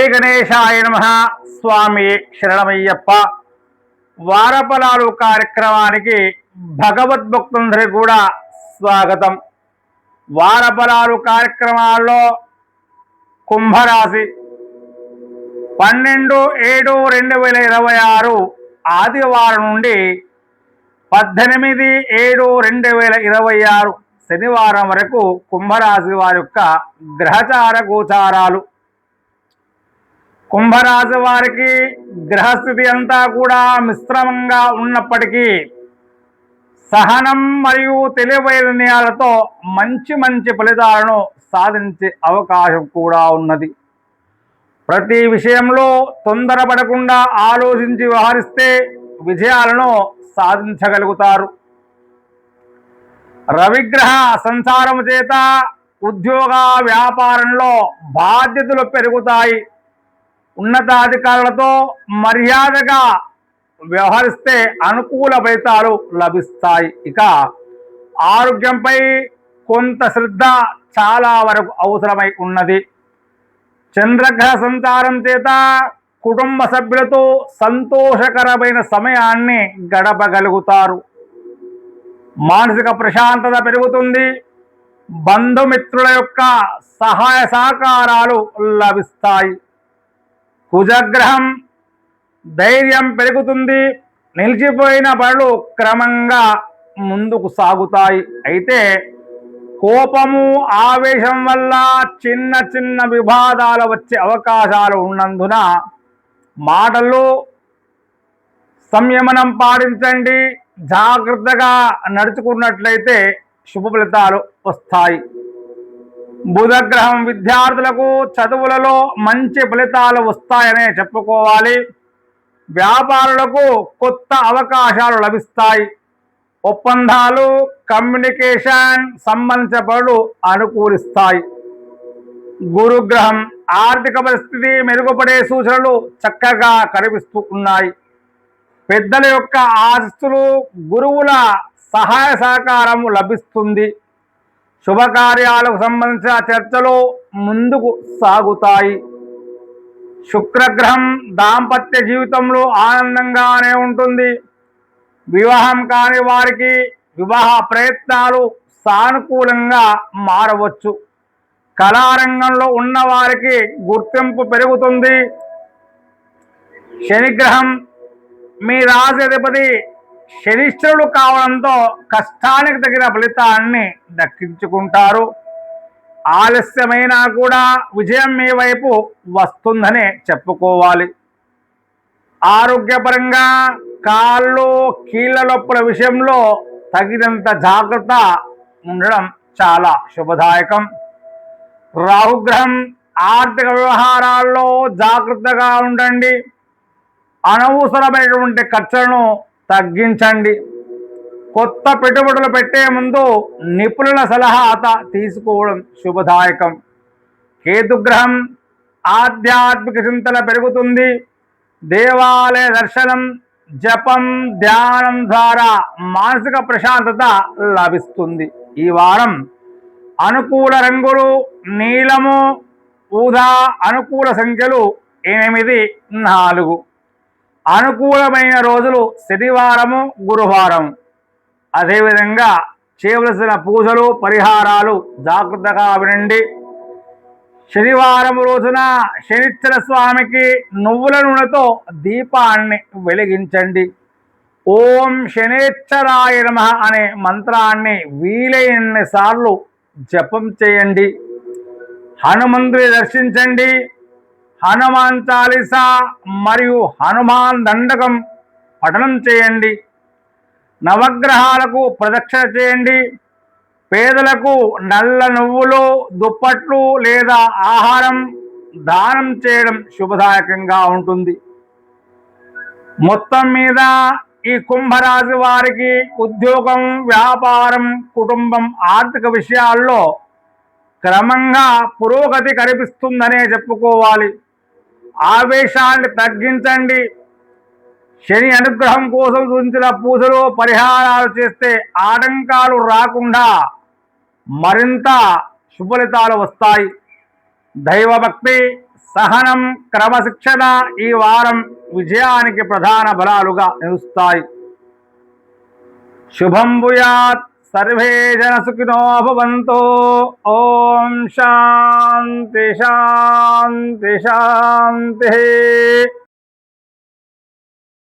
శ్రీ గణేశాయ నమః. స్వామి శరణమయ్యప్ప. వారఫలాలు కార్యక్రమానికి భగవద్భక్తులందరికీ కూడా స్వాగతం. వారఫలాలు కార్యక్రమాల్లో కుంభరాశి 12/7/2026 ఆదివారం నుండి 18/7/2026 శనివారం వరకు కుంభరాశి వారి యొక్క గ్రహచార గోచారాలు. కుంభరాశి వారికి గ్రహస్థితి అంతా కూడా మిశ్రమంగా ఉన్నప్పటికీ సహనం మరియు తెలివైన నిర్ణయాలతో మంచి ఫలితాలను సాధించే అవకాశం కూడా ఉన్నది. ప్రతి విషయంలో తొందరపడకుండా ఆలోచించి వ్యవహరిస్తే విజయాలను సాధించగలుగుతారు. రవిగ్రహ సంచారం చేత ఉద్యోగ వ్యాపారంలో బాధ్యతలు పెరుగుతాయి. ఉన్నతాధికారులతో మర్యాదగా వ్యవహరిస్తే అనుకూల ఫలితాలు లభిస్తాయి. ఇక ఆరోగ్యంపై కొంత శ్రద్ధ చాలా వరకు అవసరమై ఉన్నది. చంద్రగ్రహ సంచారం చేత కుటుంబ సభ్యులతో సంతోషకరమైన సమయాన్ని గడపగలుగుతారు. మానసిక ప్రశాంతత పెరుగుతుంది. బంధుమిత్రుల యొక్క సహాయ సహకారాలు లభిస్తాయి. కుజగ్రహం ధైర్యం పెరుగుతుంది. నిలిచిపోయిన పనులు క్రమంగా ముందుకు సాగుతాయి. అయితే కోపము ఆవేశం వల్ల చిన్న వివాదాలు వచ్చే అవకాశాలు ఉన్నందున మాటలు సంయమనం పాటించండి. జాగ్రత్తగా నడుచుకున్నట్లయితే శుభ ఫలితాలు వస్తాయి. బుధగ్రహం విద్యార్థులకు చదువులలో మంచి ఫలితాలు వస్తాయనే చెప్పుకోవాలి. వ్యాపారులకు కొత్త అవకాశాలు లభిస్తాయి. ఒప్పందాలు కమ్యూనికేషన్ సంబంధించిన పనులు అనుకూలిస్తాయి. గురుగ్రహం ఆర్థిక పరిస్థితి మెరుగుపడే సూచనలు చక్కగా కనిపిస్తూ ఉన్నాయి. పెద్దల యొక్క ఆశీస్సులు గురువుల సహాయ సహకారం లభిస్తుంది. శుభకార్యాలకు సంబంధించిన చర్చలు ముందుకు సాగుతాయి. శుక్రగ్రహం దాంపత్య జీవితంలో ఆనందంగానే ఉంటుంది. వివాహం కాని వారికి వివాహ ప్రయత్నాలు సానుకూలంగా మారవచ్చు. కళారంగంలో ఉన్న వారికి గుర్తింపు పెరుగుతుంది. శనిగ్రహం మీ రాశి అధిపతి శనిశ్చరుడు కావడంతో కష్టానికి తగిన ఫలితాన్ని దక్కించుకుంటారు. ఆలస్యమైనా కూడా విజయం మీ వైపు వస్తుందనే చెప్పుకోవాలి. ఆరోగ్యపరంగా కాళ్ళు కీళ్ళ నొప్పుల విషయంలో తగినంత జాగ్రత్త ఉండడం చాలా శుభదాయకం. రాహుగ్రహం ఆర్థిక వ్యవహారాల్లో జాగ్రత్తగా ఉండండి. అనవసరమైనటువంటి ఖర్చులను తగ్గించండి. కొత్త పెట్టుబడులు పెట్టే ముందు నిపుణుల సలహా తీసుకోవడం శుభదాయకం. కేతుగ్రహం ఆధ్యాత్మిక చింతన పెరుగుతుంది. దేవాలయ దర్శనం, జపం, ధ్యానం ద్వారా మానసిక ప్రశాంతత లభిస్తుంది. ఈ వారం అనుకూల రంగులు నీలము, ఊదా. అనుకూల సంఖ్యలు 8, 4. అనుకూలమైన రోజులు శనివారము, గురువారం. అదేవిధంగా చేయవలసిన పూజలు పరిహారాలు జాగ్రత్తగా వినండి. శనివారం రోజున శనిశ్చర స్వామికి నువ్వుల నూనెతో దీపాన్ని వెలిగించండి. ఓం శనేశ్వరాయ నమః అనే మంత్రాన్ని వీలైనన్ని సార్లు జపం చేయండి. హనుమంతుని దర్శించండి. హనుమాన్ చాలీసా మరియు హనుమాన్ దండకం పఠనం చేయండి. నవగ్రహాలకు ప్రదక్షిణ చేయండి. పేదలకు నల్ల నువ్వులు, దుప్పట్లు లేదా ఆహారం దానం చేయడం శుభదాయకంగా ఉంటుంది. మొత్తం మీద ఈ కుంభరాశి వారికి ఉద్యోగం, వ్యాపారం, కుటుంబం, ఆర్థిక విషయాల్లో క్రమంగా పురోగతి కనిపిస్తుందనే చెప్పుకోవాలి. ఆవేశాన్ని తగ్గించండి. శని అనుగ్రహం కోసం సూచించిన పూజలు పరిహారాలు చేస్తే ఆటంకాలు రాకుండా మరింత శుభలితాలు వస్తాయి. దైవభక్తి, సహనం, క్రమశిక్షణ ఈ వారం విజయానికి ప్రధాన బలాలుగా నిలుస్తాయి. శుభం భూయాత్. సర్వే జన సుఖినో భవంతు. ఓం శాంతి శాంతి శాంతి.